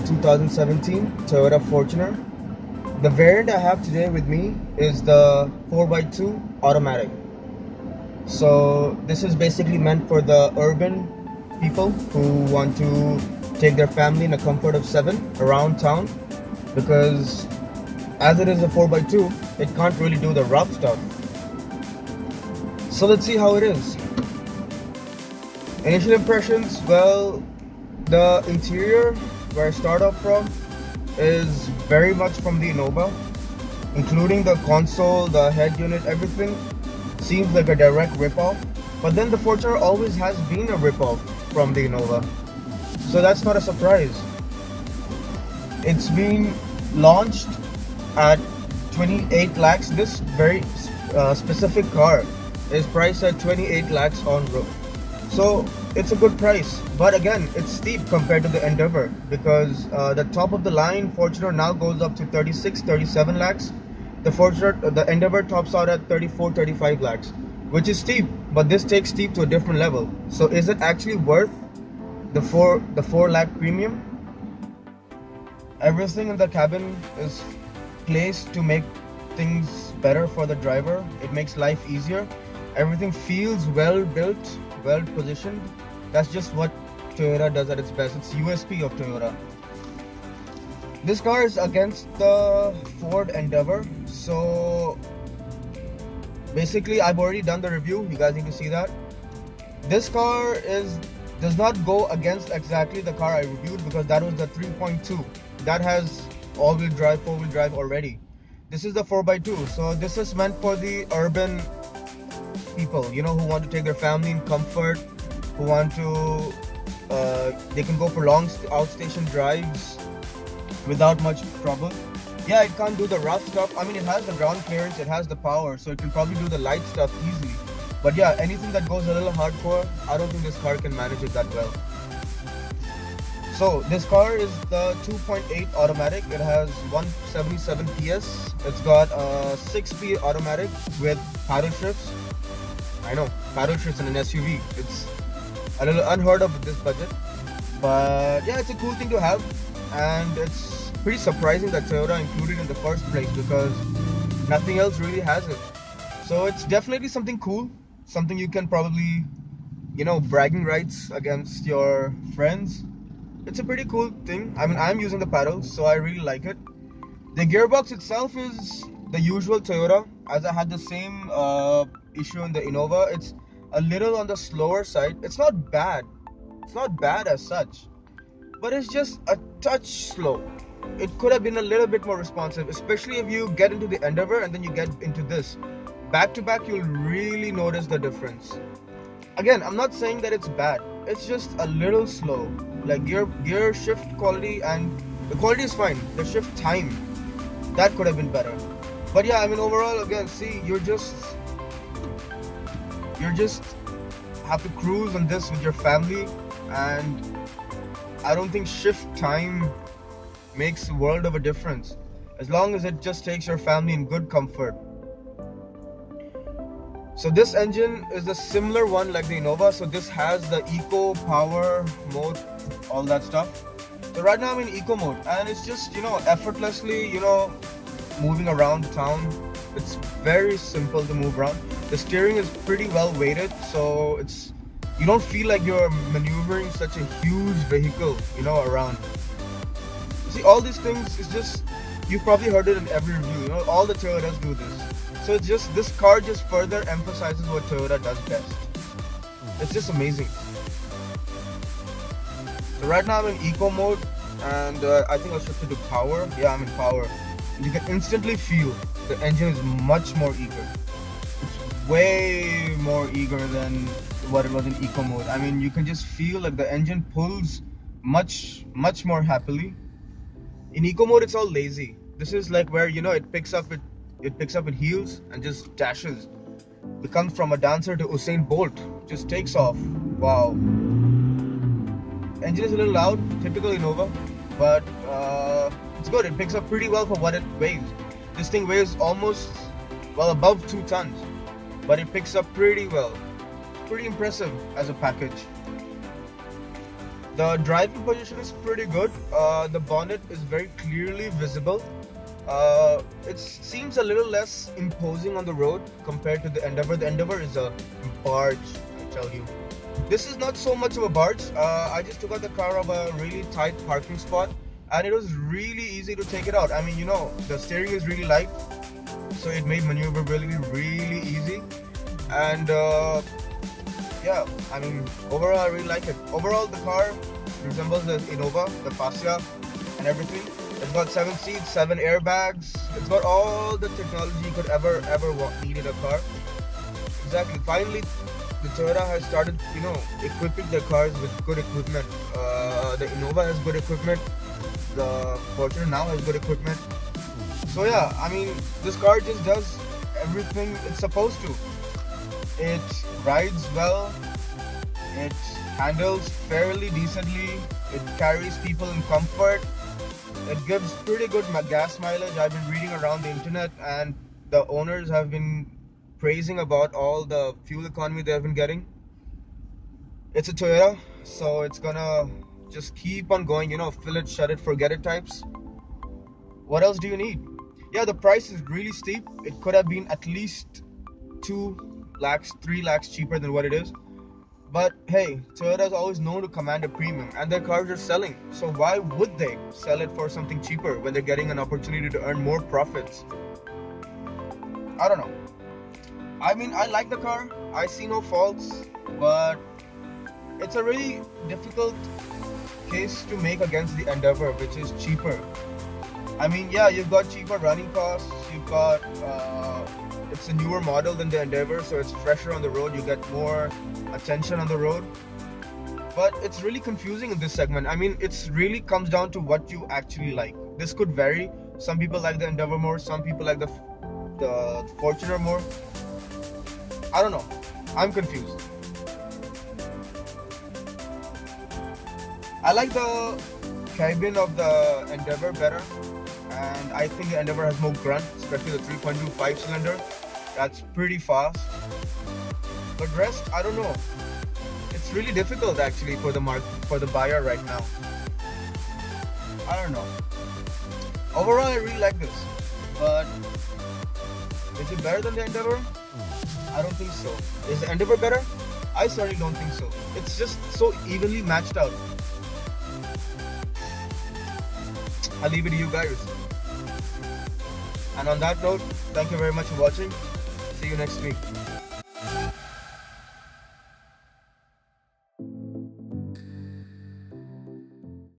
2017 Toyota Fortuner. The variant I have today with me is the 4x2 automatic. So this is basically meant for the urban people who want to take their family in a comfort of 7 around town, because as it is a 4x2, it can't really do the rough stuff. So let's see how it is. Initial impressions, well, the interior where I start off from is very much from the Innova, including the console, the head unit, everything seems like a direct rip-off. But then the Fortuner always has been a rip-off from the Innova, so that's not a surprise. It's been launched at 28 lakhs. This very specific car is priced at 28 lakhs on road. So it's a good price, but again, it's steep compared to the Endeavour, because the top of the line Fortuner now goes up to 36-37 lakhs. The Endeavour tops out at 34-35 lakhs, which is steep, but this takes steep to a different level. So is it actually worth the 4 lakh premium? Everything in the cabin is placed to make things better for the driver. It makes life easier. Everything feels well built, well positioned. That's just what Toyota does at its best. It's USP of Toyota. This car is against the Ford Endeavour, so basically I've already done the review. You guys need to see that. This car does not go against exactly the car I reviewed, because that was the 3.2. That has all-wheel drive, four-wheel drive already. This is the 4x2, so this is meant for the urban people, you know, who want to take their family in comfort, who want to they can go for long outstation drives without much trouble. Yeah, it can't do the rough stuff. I mean, it has the ground clearance, it has the power, so it can probably do the light stuff easily. But yeah, anything that goes a little hardcore, I don't think this car can manage it that well. So this car is the 2.8 automatic. It has 177 PS. It's got a 6-speed automatic with paddle shifts. I know, paddle shifts in an SUV. It's a little unheard of with this budget. But yeah, it's a cool thing to have. And it's pretty surprising that Toyota included it in the first place, because nothing else really has it. So it's definitely something cool. Something you can probably, you know, bragging rights against your friends. It's a pretty cool thing. I mean, I'm using the paddles, so I really like it. The gearbox itself is the usual Toyota, as I had the same issue in the Innova. It's a little on the slower side. It's not bad. It's not bad as such, but it's just a touch slow. It could have been a little bit more responsive, especially if you get into the Endeavour and then you get into this. Back to back, you'll really notice the difference. Again, I'm not saying that it's bad. It's just a little slow. Like gear shift quality, and the quality is fine. The shift time, that could have been better. But yeah, I mean, overall, again, see, you just have to cruise on this with your family, and I don't think shift time makes a world of a difference, as long as it just takes your family in good comfort. So this engine is a similar one like the Innova. So this has the eco power mode, all that stuff. So right now I'm in eco mode, and it's just, you know, effortlessly, you know, moving around town. It's very simple to move around. The steering is pretty well weighted, so you don't feel like you're maneuvering such a huge vehicle, you know, around. See, all these things is just, you've probably heard it in every review, you know, all the Toyotas do this. So it's just, this car just further emphasizes what Toyota does best. It's just amazing. So right now I'm in eco mode, and I think I'll shift it to power. Yeah, I'm in power. You can instantly feel the engine is much more eager. It's way more eager than what it was in eco mode. I mean, you can just feel like the engine pulls much more happily. In eco mode, it's all lazy. This is like where, you know, it picks up at heels and just dashes. Becomes from a dancer to Usain Bolt. Just takes off. Wow. Engine is a little loud, typical Innova, but it's good. It picks up pretty well for what it weighs. This thing weighs almost, well, above 2 tons, but it picks up pretty well. Pretty impressive as a package. The driving position is pretty good. The bonnet is very clearly visible. It seems a little less imposing on the road compared to the Endeavor. The Endeavor is a barge, I tell you. This is not so much of a barge. I just took out the car of a really tight parking spot, and it was really easy to take it out. I mean, you know, the steering is really light, so it made maneuverability really easy. And yeah, I mean, overall I really like it. Overall, the car resembles the Innova, the Fascia, and everything. It's got 7 seats, 7 airbags. It's got all the technology you could ever need in a car. Exactly. Finally, the Toyota has started, you know, equipping their cars with good equipment. The Innova has good equipment. The Fortuner now has good equipment. So yeah, I mean, this car just does everything it's supposed to. It rides well. It handles fairly decently. It carries people in comfort. It gives pretty good gas mileage. I've been reading around the internet, and the owners have been praising about all the fuel economy they have been getting. It's a Toyota, so it's gonna just keep on going, you know, fill it, shut it, forget it types. What else do you need? Yeah, the price is really steep. It could have been at least 2 lakhs, 3 lakhs cheaper than what it is. But hey, Toyota is always known to command a premium, and their cars are selling. So why would they sell it for something cheaper when they're getting an opportunity to earn more profits? I don't know. I mean, I like the car. I see no faults, but it's a really difficult case to make against the Endeavor, which is cheaper. I mean, yeah, you've got cheaper running costs. You've got it's a newer model than the Endeavor, so it's fresher on the road. You get more attention on the road, but it's really confusing in this segment. I mean, it's really comes down to what you actually like. This could vary. Some people like the Endeavor more. Some people like the Fortuner more. I don't know. I'm confused. I like the cabin of the Endeavor better, and I think the Endeavor has more grunt, especially the 3.2 5-cylinder. That's pretty fast. But rest, I don't know. It's really difficult actually for the buyer right now. I don't know. Overall, I really like this, but is it better than the Endeavor? I don't think so. Is the Endeavor better? I certainly don't think so. It's just so evenly matched out. I'll leave it to you guys. And on that note, thank you very much for watching. See you next week.